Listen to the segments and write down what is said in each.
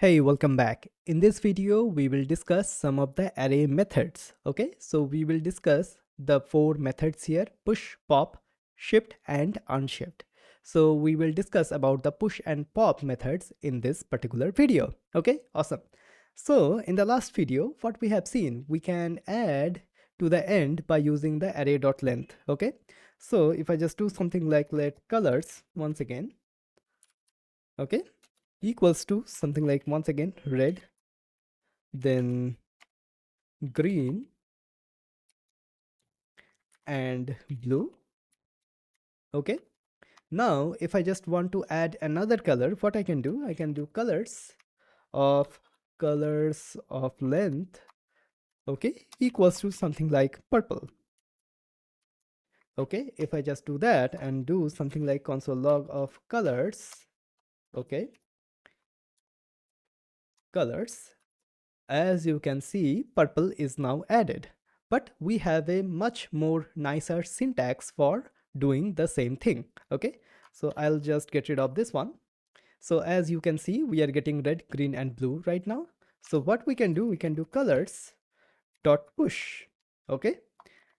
Hey, welcome back. In this video, we will discuss some of the array methods. Okay, so we will discuss the four methods here: push, pop, shift, and unshift. So we will discuss about the push and pop methods in this particular video. Okay, awesome. So in the last video, what we have seen, we can add to the end by using the array.length. Okay, so if I just do something like let colors once again, okay, equals to something like once again red, then green and blue. Okay, now if I just want to add another color, what I can do of colors of length, okay, equals to something like purple. Okay, if I just do that and do something like console log of colors, okay, colors, as you can see, purple is now added, but we have a much more nicer syntax for doing the same thing. Okay, so I'll just get rid of this one. So as you can see, we are getting red, green and blue right now. So what we can do colors dot push. Okay,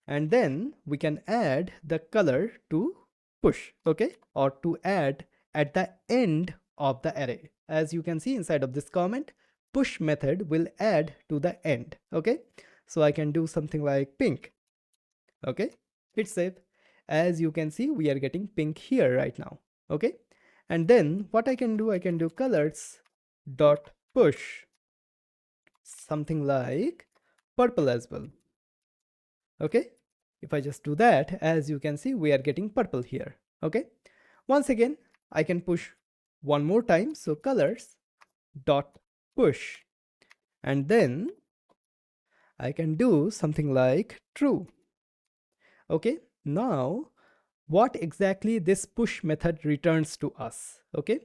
and then we can add the color to push, okay, or to add at the end of the array. As you can see inside of this comment, push method will add to the end. Okay, so I can do something like pink. Okay, it's safe. As you can see, we are getting pink here right now. Okay, and then what I can do colors dot push something like purple as well. Okay, if I just do that, as you can see, we are getting purple here. Okay, once again I can push one more time, so colors dot push, and then I can do something like true. Okay, now what exactly this push method returns to us? Okay,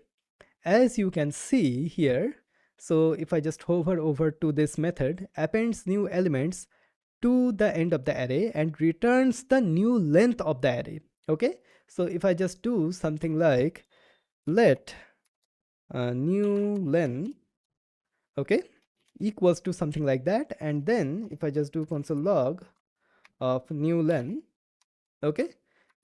as you can see here, so if I just hover over to this method, appends new elements to the end of the array and returns the new length of the array. Okay, so if I just do something like let new length, okay, equals to something like that, and then if I just do console log of new length, okay,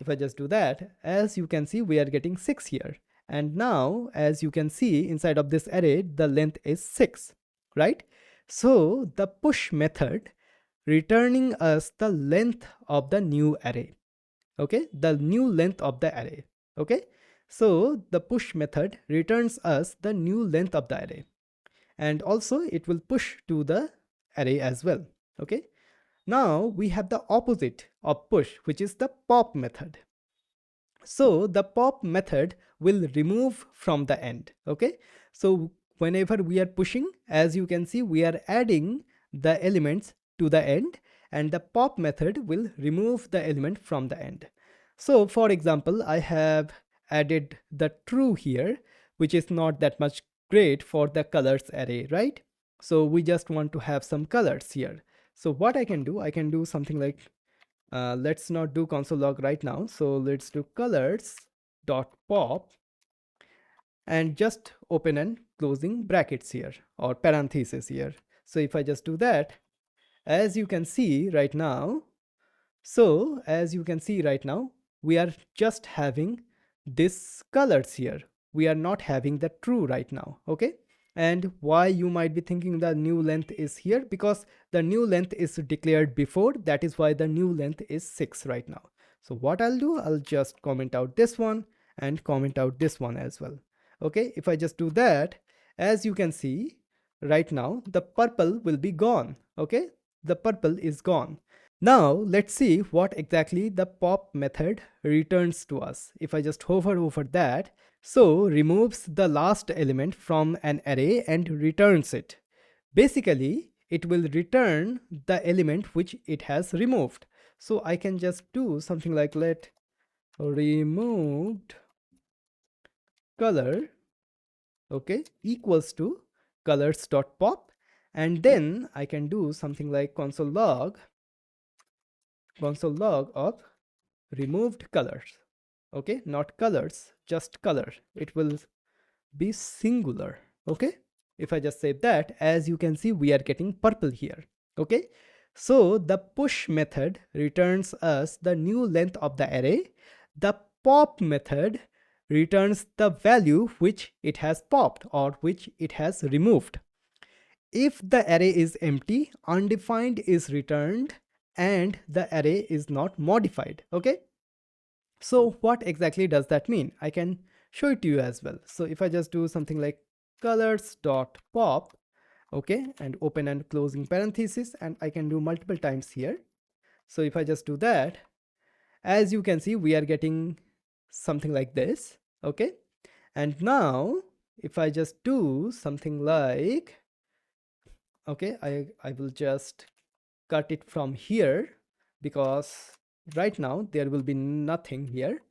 if I just do that, as you can see, we are getting 6 here. And now as you can see inside of this array, the length is 6, right? So the push method returning us the length of the new array. Okay, the new length of the array. Okay, so the push method returns us the new length of the array, and also it will push to the array as well. Okay, now we have the opposite of push, which is the pop method. So the pop method will remove from the end. Okay, so whenever we are pushing, as you can see, we are adding the elements to the end, and the pop method will remove the element from the end. So for example, I have added the true here, which is not that much great for the colors array, right? So we just want to have some colors here. So what I can do something like let's not do console log right now, so let's do colors dot pop and just open and closing brackets here or parentheses here. So if I just do that, as you can see right now, we are just having this colors here. We are not having the true right now. Okay, and why you might be thinking the new length is here, because the new length is declared before, that is why the new length is 6 right now. So what I'll do, I'll just comment out this one and comment out this one as well. Okay, if I just do that, as you can see right now, the purple will be gone. Okay, the purple is gone. Now let's see what exactly the pop method returns to us. If I just hover over that, so removes the last element from an array and returns it. Basically, it will return the element which it has removed. So I can just do something like let removed color, okay, equals to colors.pop, and then I can do something like console log of removed colors. Okay, not colors, just color. It will be singular. Okay, if I just save that, as you can see, we are getting purple here. Okay, so the push method returns us the new length of the array. The pop method returns the value which it has popped or which it has removed. If the array is empty, undefined is returned and the array is not modified. Okay, so what exactly does that mean? I can show it to you as well. So if I just do something like colors.pop, okay, and open and closing parenthesis, and I can do multiple times here. So if I just do that, as you can see, we are getting something like this. Okay, and now if I just do something like, okay, I will just cut it from here because right now there will be nothing here.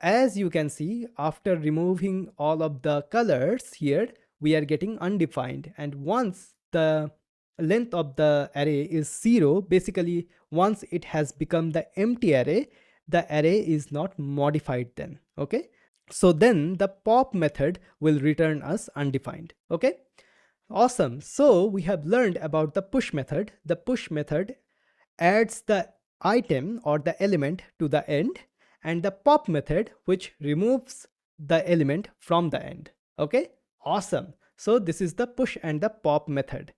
As you can see, after removing all of the colors here, we are getting undefined. And once the length of the array is 0, basically once it has become the empty array, the array is not modified then. Okay, so then the pop method will return us undefined. Okay, awesome. So we have learned about the push method. The push method adds the item or the element to the end, and the pop method which removes the element from the end. Okay, awesome. So this is the push and the pop method.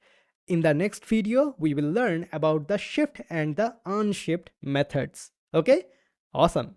In the next video, we will learn about the shift and the unshift methods. Okay, awesome.